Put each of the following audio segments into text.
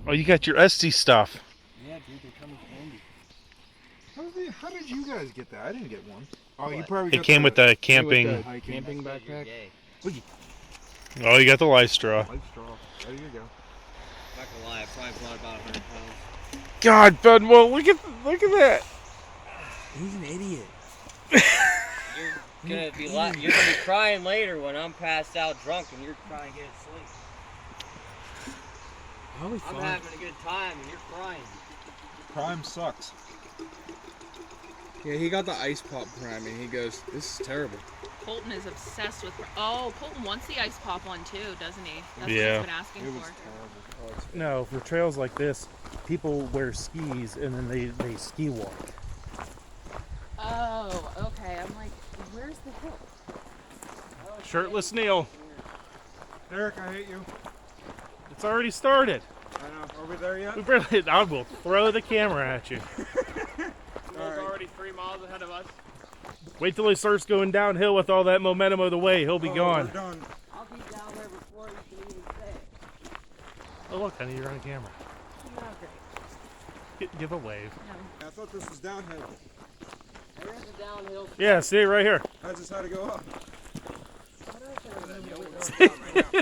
Oh, you got your Esty stuff. Yeah, dude, they come in handy. How did you guys get that? I didn't get one. Oh, you It probably got came with the camping. Camping backpack. Oh, you got the life straw. Life straw. There you go. Not gonna lie, I probably brought about 100 pounds. God, Ben, well, look at that. He's an idiot. You're gonna be crying later when I'm passed out drunk and you're trying to get asleep. I'm having a good time and you're crying. Prime sucks. Yeah, he got the ice pop prime and he goes, "This is terrible." Colton is obsessed with. Oh, Colton wants the ice pop one too, doesn't he? That's Yeah. what he's been asking It was for. terrible. Oh, No, for trails like this, people wear skis and then they ski walk. Oh, okay. I'm like, where's the hill? Shirtless Neil. Eric, I hate you. It's already started. I know. Are we there yet? We barely, I will throw the camera at you. Will's already 3 miles ahead of us. Wait till he starts going downhill with all that momentum of the way. He'll be gone. We're done. I'll be down there before you can even say it. Oh, look, honey, you're on camera. Not great. Give a wave. No. I thought this was downhill. There's a downhill. Yeah, see, right here. I just had to go up.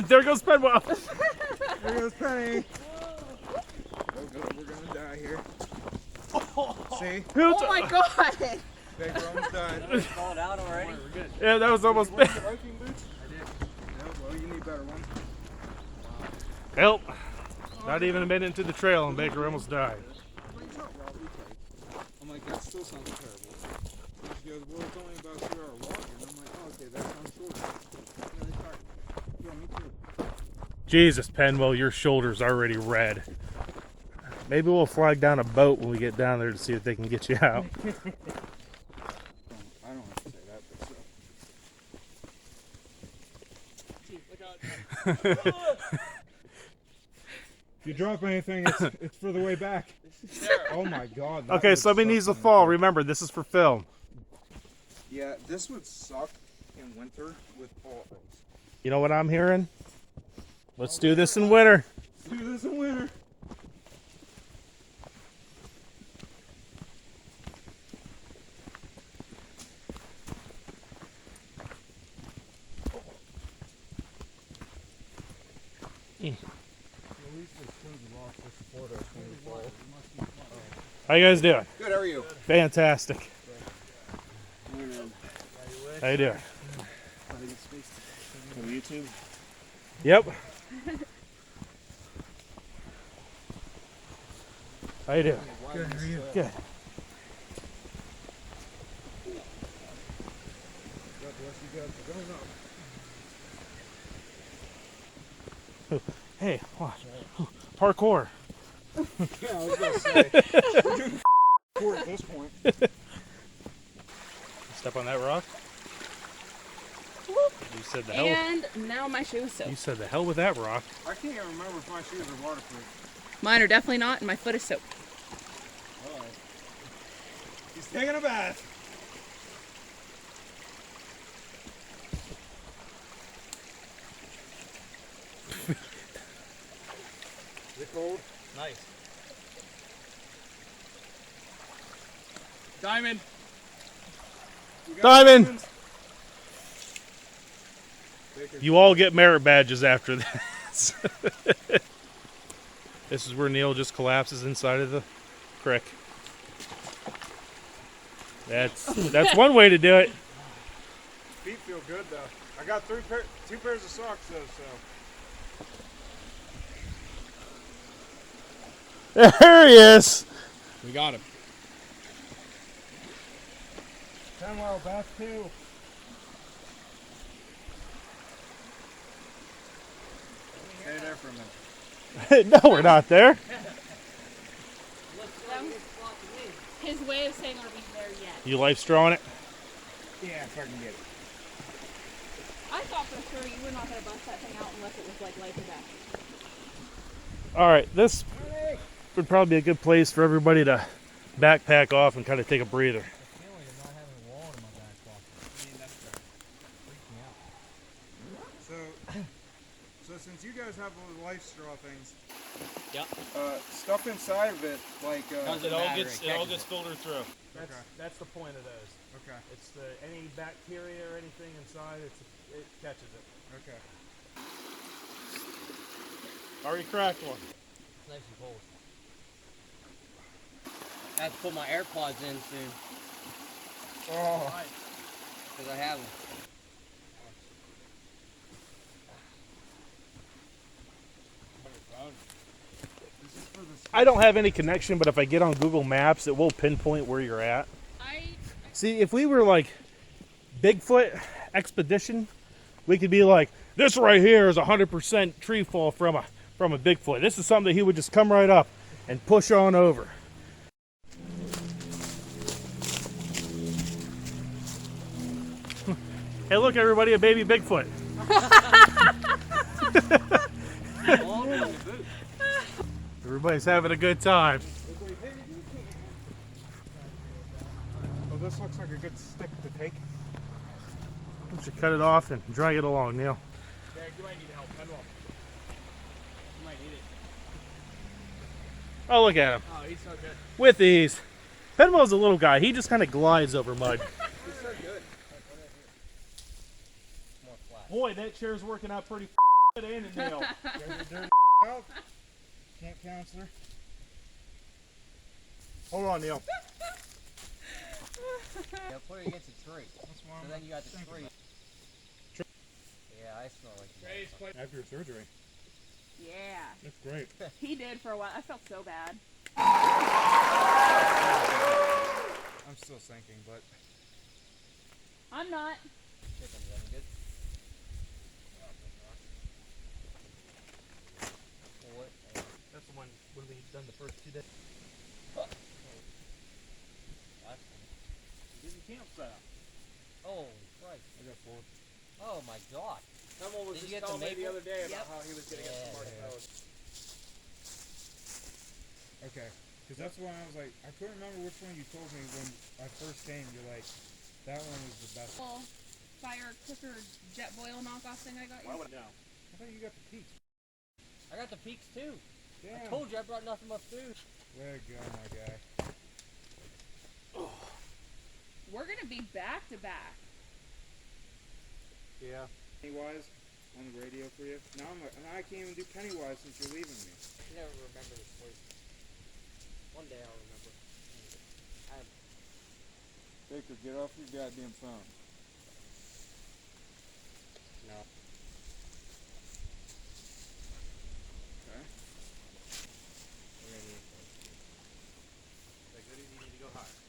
There goes Penwell. There goes Penny. Oh, good. We're gonna die here. See? Oh my God! Baker almost died. Called out already? We're good. Yeah, that was almost Did you wear the hiking boots? I did. Yeah, well, you need better ones. Help. Not even a minute into the trail and Baker almost died. I'm like, that still sounds terrible. And she goes, well, it's only about a 2-hour walk. And I'm like, oh, okay, that sounds short. Yeah, me too. Jesus, Penwell, your shoulder's already red. Maybe we'll flag down a boat when we get down there to see if they can get you out. I don't have to say that, but so. If you drop anything, it's for the way back. Oh my God. Okay, somebody needs to fall. Remember, this is for film. Yeah, this would suck in winter with potholes. You know what I'm hearing? Let's do this in winter. Let's do this in winter. How you guys doing? Good, how are you? Fantastic. How you doing? YouTube? Yep. How you doing? Good, how are you? Good. God bless you guys for going up. Hey, watch. Parkour. Yeah, I was gonna say. We're doing at this point. Step on that rock. You said the hell. And now my shoes soaked. You said the hell with that rock. I can't even remember if my shoes are waterproof. Mine are definitely not, and my foot is soaked. Alright. He's taking a bath. Is it cold? Nice. Diamond. Diamond! You all get merit badges after this. This is where Neil just collapses inside of the creek. That's one way to do it. Feet feel good though. I got two pairs of socks though, so. There he is. We got him. Penwell, bath too. Stay there for a minute. No, we're not there. His way of saying, are we there yet? You life strawing it? Yeah, if I can get it. I thought for sure you were not going to bust that thing out unless it was like life or death. All right, this would probably be a good place for everybody to backpack off and kind of take a breather. So since you guys have all the life straw things, Yep. Stuff inside of it, like Doesn't matter, it catches it. filtered through. Okay. That's the point of those. Okay. It's any bacteria or anything inside, it catches it. Okay. Already cracked one. It's nice and cold. I have to put my AirPods in soon. Oh. Because I have them. I don't have any connection, but if I get on Google Maps, it will pinpoint where you're at. See, if we were like Bigfoot expedition, we could be like, this right here is 100% tree fall from a Bigfoot. This is something that he would just come right up and push on over. Hey, look, everybody, a baby Bigfoot. Everybody's having a good time. Oh, this looks like a good stick to take. We should cut it off and drag it along, Neil. Yeah, you might need help. You might need it. Oh, look at him. Oh, he's so good. With ease. Penwell's a little guy. He just kind of glides over mud. He's so good. More flat. Boy, that chair's working out pretty good, ain't it, Neil? Dirty out. Camp counselor. Hold on, Neil. Yeah, put it against a tree. That's why So then you got the tree. Yeah, I smell like that. After your surgery. Yeah. That's great. He did for a while. I felt so bad. I'm still sinking, but I'm not. Chicken, is good? What? That's the one when we done the first 2 days. Did the campsite. Oh, Christ. I got 4. Oh, my God. Someone was Did just you get telling the me the maple? other day Yep. about how he was getting Yeah, some marshmallows. Okay, because that's when I was like, I couldn't remember which one you told me when I first came. You're like, that one was the best. Little fire cooker jet boil knockoff thing I got you. No. I thought you got the peaks. I got the peaks, too. Damn. I told you I brought nothing but food. Way to go, my guy. We're gonna be back to back. Yeah. Pennywise on the radio for you. Now I can't even do Pennywise since you're leaving me. You never remember this voice. One day I'll remember. Baker, get off your goddamn phone. No. Okay. We're gonna need it. Like, you need to go higher.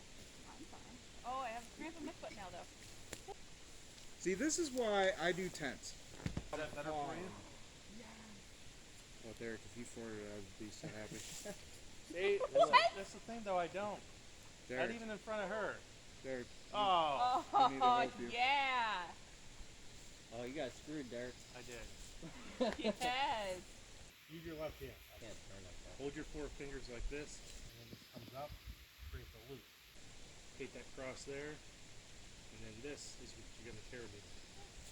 I'm fine. Oh, I have a cramp in my foot now, though. See, this is why I do tents. Is that better for you? Well, Derek, if you farted, I would be so happy. See, that's the thing, though. I don't. Derek, Not even in front of her. Derek. Oh, I need to help you. Yeah. Oh, you got screwed, Derek. I did. Yes. Use your left hand. I can't turn like that. Hold your 4 fingers like this, and then this comes up, creates a loop. Take that cross there, and then this is what you're going to carry me.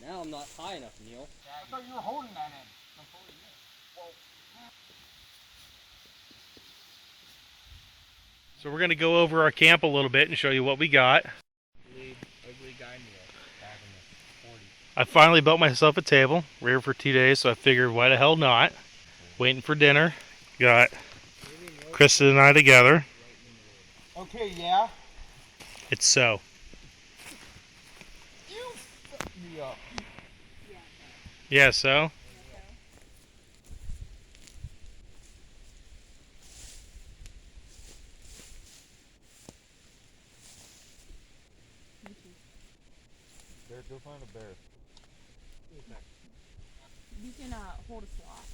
Now I'm not high enough, Neil. I thought you were holding that in. So we're going to go over our camp a little bit and show you what we got. Ugly guy Neil. Back in the 40s. I finally built myself a table. We're here for 2 days, so I figured why the hell not. Waiting for dinner. Got Krista and I together. Okay, yeah. It's so. You fucked me up. Yeah, so? Derek, go find a bear. You can hold a sloth.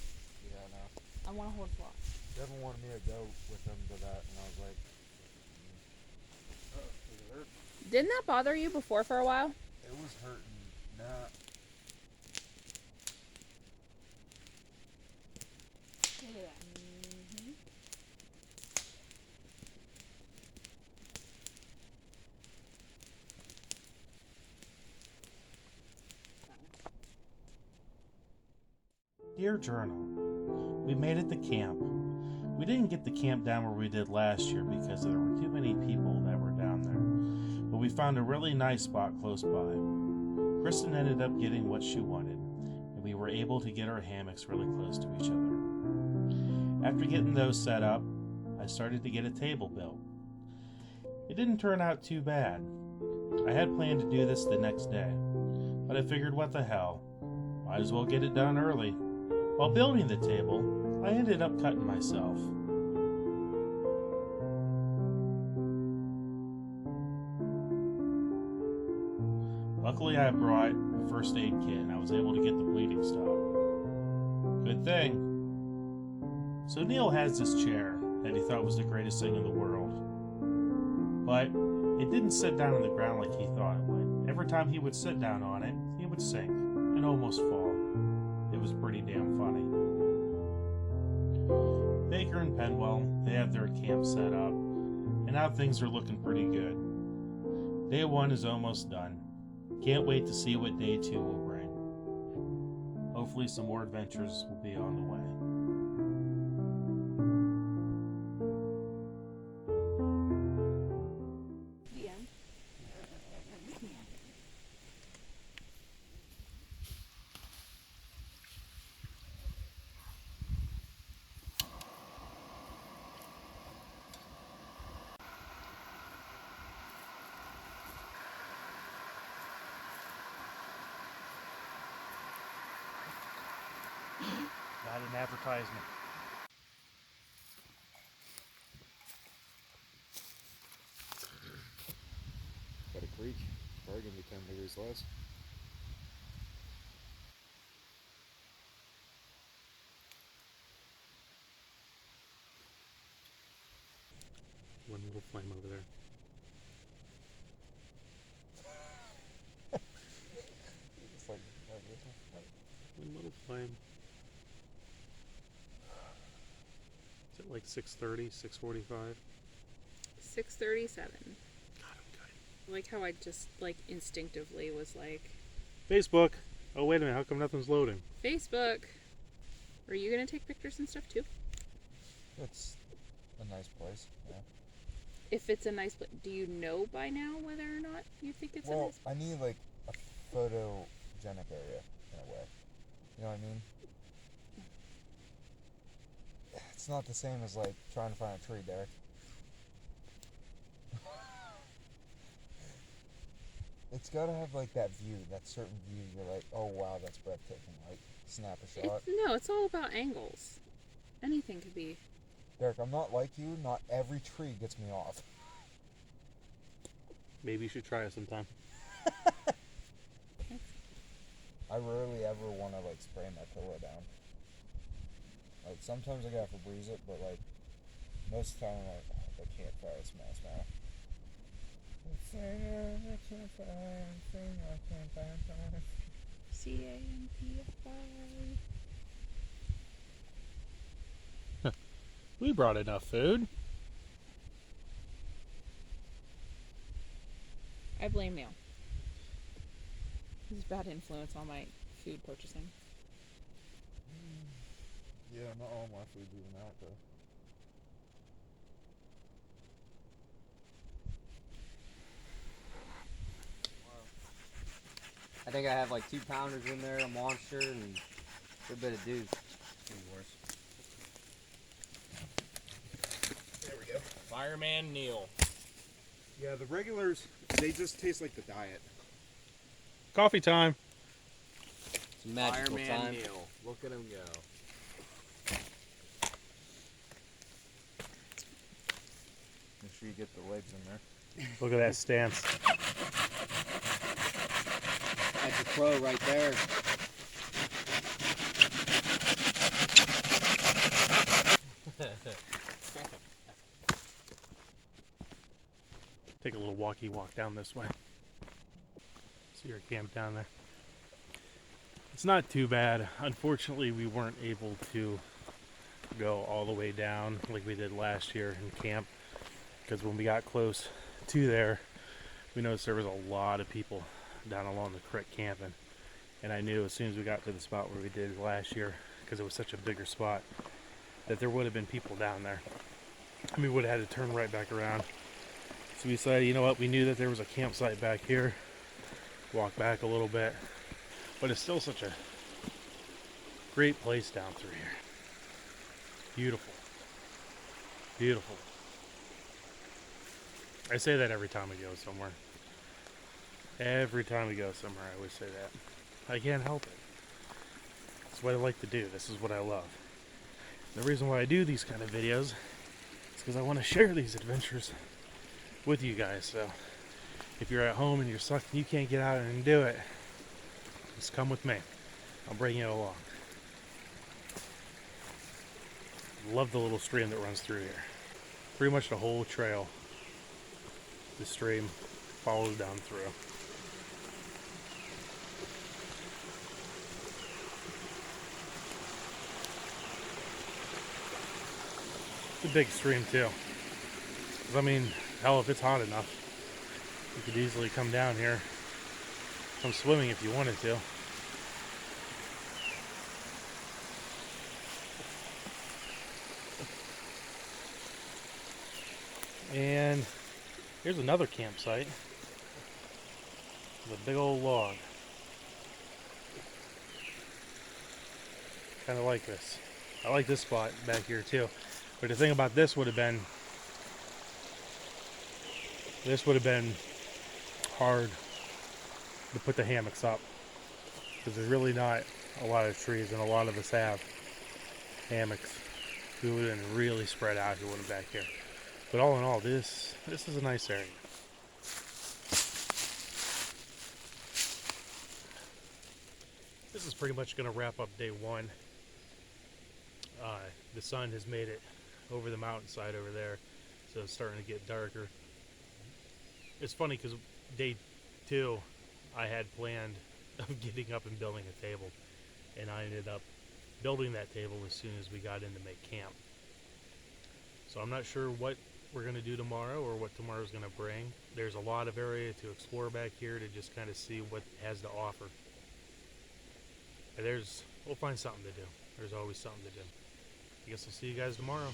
Yeah, no. I want to hold a sloth. Devin wanted me to go with him to that, and I was like, does it hurt? Didn't that bother you before for a while? It was hurting. Nah. Mm-hmm. Dear Journal, We made it to camp. We didn't get the camp down where we did last year because there were too many people that were down there, but we found a really nice spot close by. Kristen ended up getting what she wanted, and we were able to get our hammocks really close to each other. After getting those set up, I started to get a table built. It didn't turn out too bad. I had planned to do this the next day, but I figured what the hell, might as well get it done early. While building the table, I ended up cutting myself. Luckily I brought a first aid kit and I was able to get the bleeding stopped. Good thing. So Neil has this chair that he thought was the greatest thing in the world. But it didn't sit down on the ground like he thought it would. Every time he would sit down on it, he would sink and almost fall. It was pretty damn funny. Baker and Penwell, they have their camp set up, and now things are looking pretty good. Day 1 is almost done. Can't wait to see what day 2 will bring. Hopefully some more adventures will be on the way. The end. Not an advertisement. Got a creek. Probably gonna be 10 degrees less. One little flame over there. It's like this one. One little flame. Is it like 6:30, 6:45? 6:37. God, I'm good. I like how I just like instinctively was like, Facebook. Oh, wait a minute. How come nothing's loading? Facebook. Are you gonna take pictures and stuff too? It's a nice place. Yeah. If it's a nice place, do you know by now whether or not you think it's a Well, nice I need like a photogenic area in a way. You know what I mean? It's not the same as like trying to find a tree, Derek. It's gotta have like that view, that certain view. You're like, oh wow, that's breathtaking. Like, snap a shot. It's all about angles. Anything could be. Derek, I'm not like you. Not every tree gets me off. Maybe you should try it sometime. I rarely ever want to like spray my pillow down. Like sometimes I gotta Febreze it, but like most of the time I'm like, oh, the campfire smells now. CAMPFI. We brought enough food. I blame Neil. He's a bad influence on my food purchasing. Yeah, not all my food's even out though. I think I have like 2 pounders in there, a monster, and a good bit of dudes. Worse. There we go. Fireman Neil. Yeah, the regulars, they just taste like the diet. Coffee time. It's magical time. Neil. Look at him go. Make sure you get the legs in there. Look at that stance. That's a pro right there. Take a little walkie walk down this way. See your camp down there. It's not too bad. Unfortunately, we weren't able to go all the way down like we did last year in camp, because when we got close to there, we noticed there was a lot of people down along the creek camping, and I knew as soon as we got to the spot where we did last year, because it was such a bigger spot, that there would have been people down there. I mean, we would have had to turn right back around. So we decided, you know what, we knew that there was a campsite back here. Walk back a little bit. But it's still such a great place down through here. Beautiful. Beautiful. I say that every time we go somewhere. Every time we go somewhere, I always say that. I can't help it. It's what I like to do. This is what I love. The reason why I do these kind of videos is because I want to share these adventures with you guys. So if you're at home and you're stuck and you can't get out and do it, just come with me. I'll bring you along. Love the little stream that runs through here. Pretty much the whole trail, the stream follows down through. It's a big stream too. 'Cause I mean, hell, if it's hot enough, you could easily come down here, come swimming if you wanted to. And here's another campsite with a big old log. Kind of like this. I like this spot back here too. But the thing about this would have been hard to put the hammocks up, because there's really not a lot of trees, and a lot of us have hammocks. We would have been really spread out here, wouldn't back here. But all in all, this is a nice area. This is pretty much going to wrap up day one. The sun has made it over the mountainside over there, so it's starting to get darker. It's funny because day two, I had planned of getting up and building a table, and I ended up building that table as soon as we got in to make camp. So I'm not sure what we're going to do tomorrow or what tomorrow's going to bring. There's a lot of area to explore back here to just kind of see what it has to offer. And we'll find something to do. There's always something to do. I guess I'll see you guys tomorrow.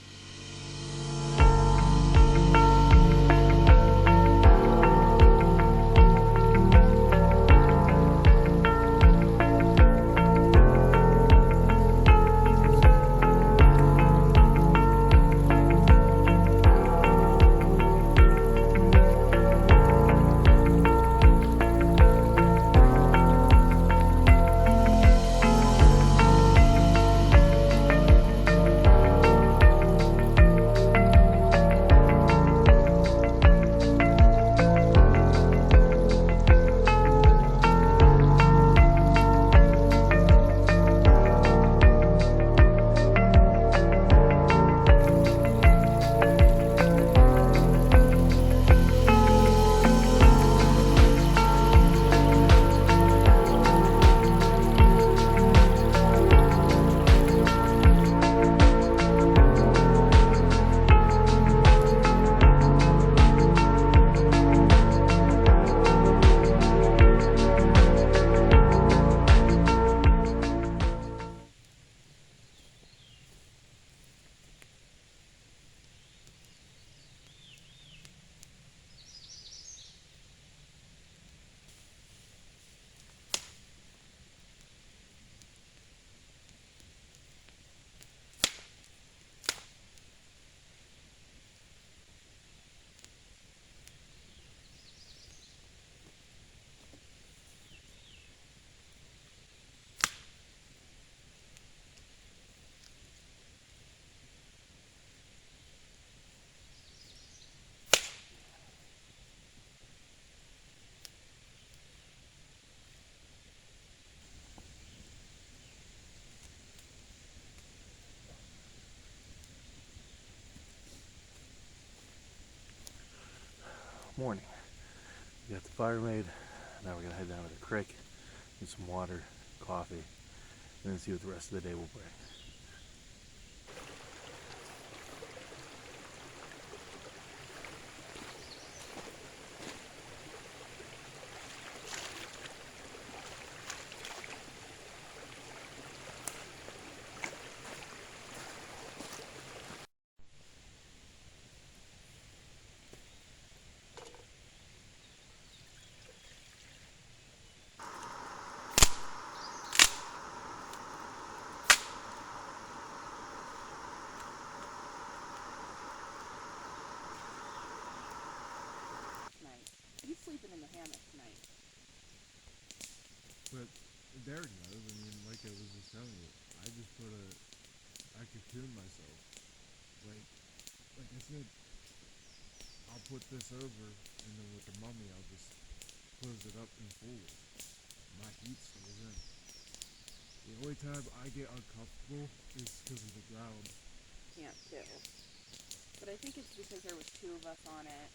Morning. We got the fire made. Now we're gonna head down to the creek, get some water, coffee, and then see what the rest of the day will bring. the hammock tonight. But Derek knows. I mean, like I was just telling you, I cocoon myself. Like I said, I'll put this over, and then with the mummy, I'll just close it up and fold it. My heat stays in. The only time I get uncomfortable is because of the ground. Can't too. But I think it's because there was 2 of us on it.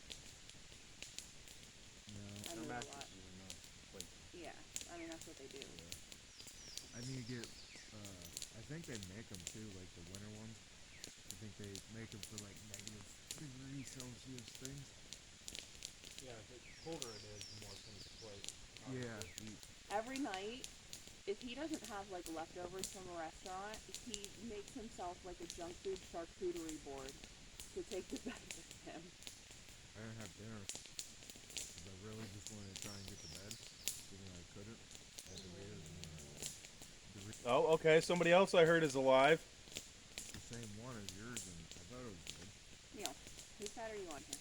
No, I No move a mattress lot. is enough. Like, Yeah, I mean that's what they do. I need to get. I think they make them too, like the winter ones. I think they make them for like -degree Celsius things. Yeah, the colder it is, the more things plate. Yeah. Every night, if he doesn't have like leftovers from a restaurant, he makes himself like a junk food charcuterie board to take to bed with him. I didn't have dinner. 'Cause I really just wanted to try and get to bed. Even though I couldn't. I had Doritos and Oh, okay. Somebody else I heard is alive. the same one as yours, and I thought it was good. Neil, whose side are you on here?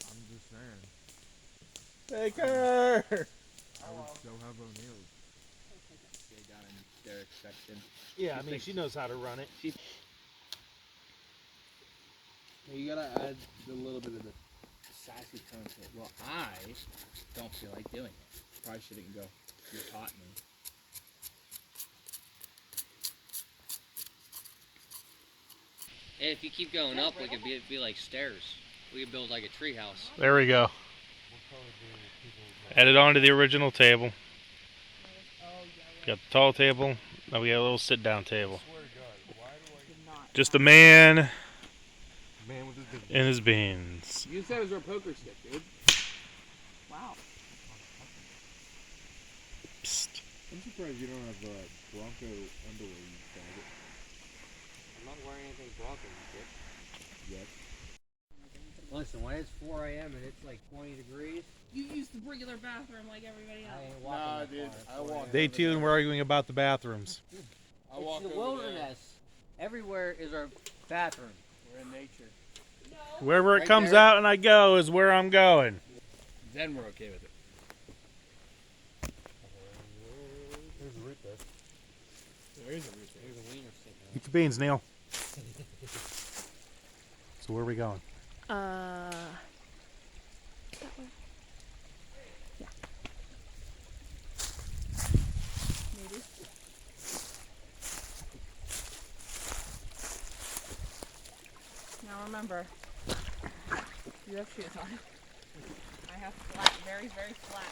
I'm just saying. Baker! I would still have O'Neill's. They got in Derek's section. Yeah, I mean, she knows how to run it. You gotta add a little bit of the sassy tone to it. Well, I don't feel like doing it. Probably shouldn't go. You taught me. And if you keep going up, we could be like stairs. We could build like a tree house. There we go. Add it onto the original table. Got the tall table. Now we got a little sit-down table. Just a man man with his business. and his beans. You said it was our poker stick, dude. Wow. Psst. I'm surprised you don't have Bronco underwear you called it. I'm not wearing anything Bronco shit. Yet. Listen, when it's 4 a.m. and it's like 20 degrees, You use the regular bathroom like everybody I else. ain't walking Nah, that dude, far. I walk. Day 2 and we're arguing about the bathrooms. I It's walk the over wilderness. Everywhere is our bathroom. There. We're in nature. Wherever it Right comes there. out and I go is where I'm going. Then we're okay with it. There's a root there. There is a root there. There's a wiener sticking out. Eat the beans, Neil. So where are we going? That way. Yeah. Maybe. Now remember, you have shoes on. I have flat, very flat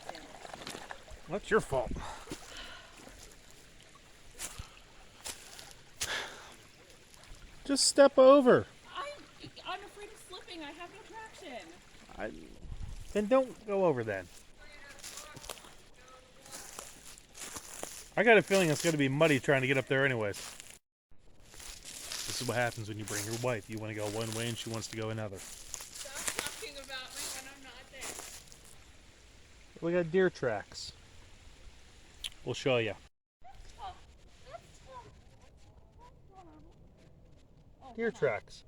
sandals. That's your fault. Just step over. I'm afraid of slipping. I have no traction. Then don't go over then. I got a feeling it's going to be muddy trying to get up there anyways. This is what happens when you bring your wife. You want to go one way and she wants to go another. Stop talking about me when I'm not there. We got deer tracks. We'll show you. Deer tracks.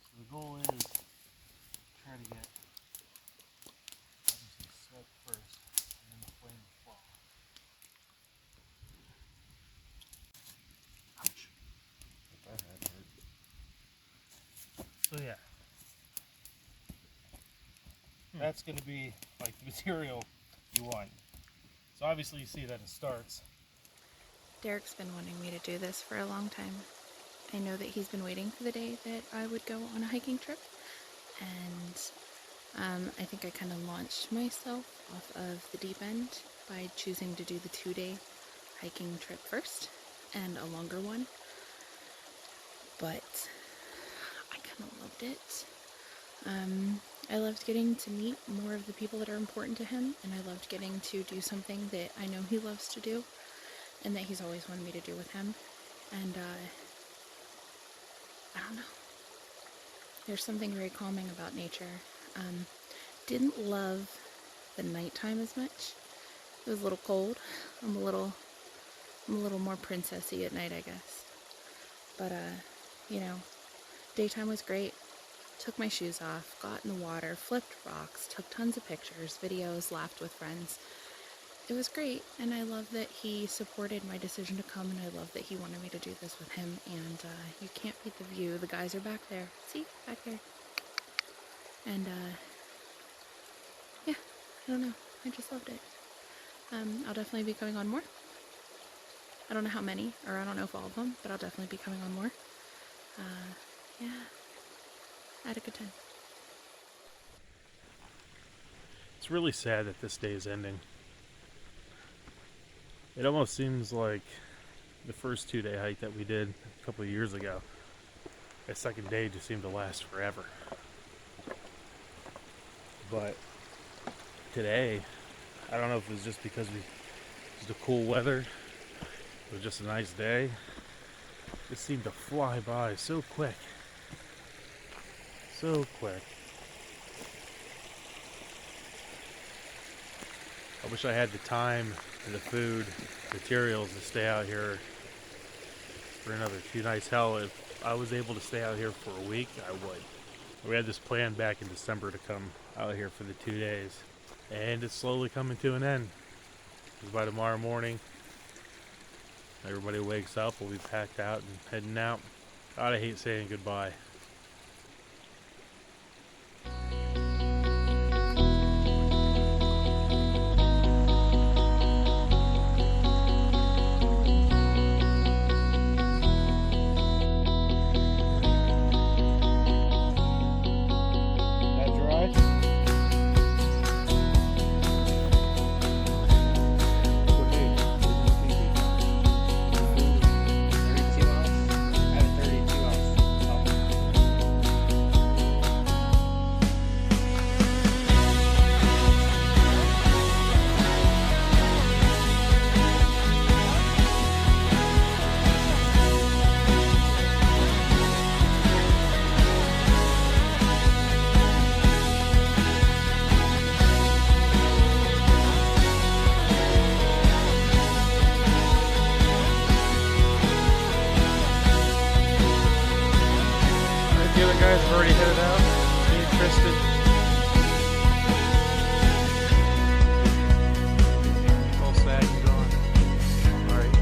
So the goal is try to get obviously smoke first and then the flame will fall. Ouch. That had hurt. So yeah. That's going to be like the material you want. So obviously you see that it starts. Derek's been wanting me to do this for a long time. I know that he's been waiting for the day that I would go on a hiking trip, and I think I kind of launched myself off of the deep end by choosing to do the 2-day hiking trip first and a longer one, but I kind of loved it. I loved getting to meet more of the people that are important to him, and I loved getting to do something that I know he loves to do and that he's always wanted me to do with him. And I don't know, there's something very calming about nature. Didn't love the nighttime as much. It was a little cold. I'm a little I'm a little more princessy at night, I guess. But, you know, daytime was great. Took my shoes off, got in the water, flipped rocks, took tons of pictures, videos, laughed with friends. It was great, and I love that he supported my decision to come, and I love that he wanted me to do this with him, and you can't beat the view. The guys are back there. See? Back there. And, yeah, I don't know. I just loved it. I'll definitely be coming on more. I don't know how many, or I don't know if all of them, but I'll definitely be coming on more. Yeah, I had a good time. It's really sad that this day is ending. It almost seems like the first 2-day hike that we did a couple of years ago. That second day just seemed to last forever. But today, I don't know if it was just because it was the cool weather, it was just a nice day. It seemed to fly by so quick. So quick. I wish I had the time and the food, materials to stay out here for another 2 nights. Hell, if I was able to stay out here for a week, I would. We had this plan back in December to come out here for the 2 days, and it's slowly coming to an end. Because by tomorrow morning, everybody wakes up, we'll be packed out and heading out. God, I hate saying goodbye. The other guys have already headed out. Me and Tristan. All sad and gone. Alright.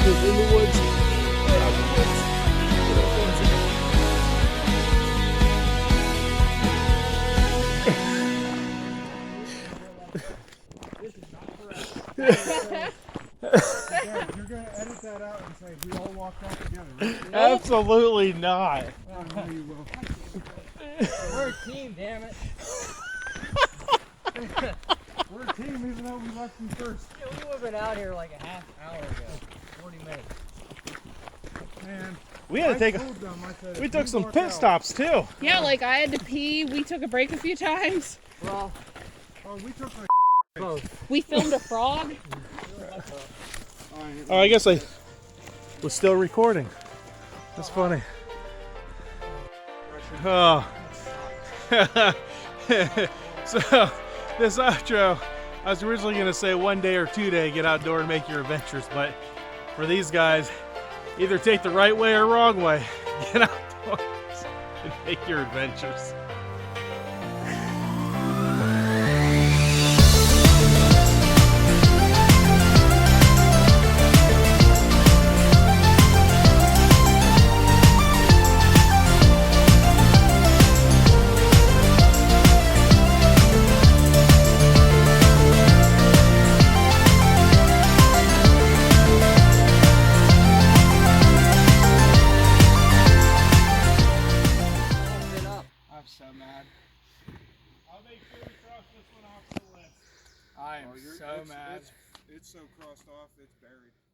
In the woods. We're out in the woods. We're out in the woods Yeah, you're gonna edit that out and say we all walked out together, right? Absolutely not. Oh, no, you will. We're a team, damn it. We're a team even though we left you first. Yeah, we would have been out here like a half hour ago. 40 minutes. Man, We had to take told them, I said, we if took we some walk pit out- stops too. Yeah, like I had to pee. We took a break a few times. Well, Oh, we took a both. We filmed a frog. Oh, I guess I was still recording. That's funny. Oh. So, this outro, I was originally going to say 1 day or 2 day, get outdoor and make your adventures, but for these guys, either take the right way or wrong way. Get outdoors and make your adventures. mad. I'll make sure we cross this one off the list. I am so mad. It's so crossed off, it's buried.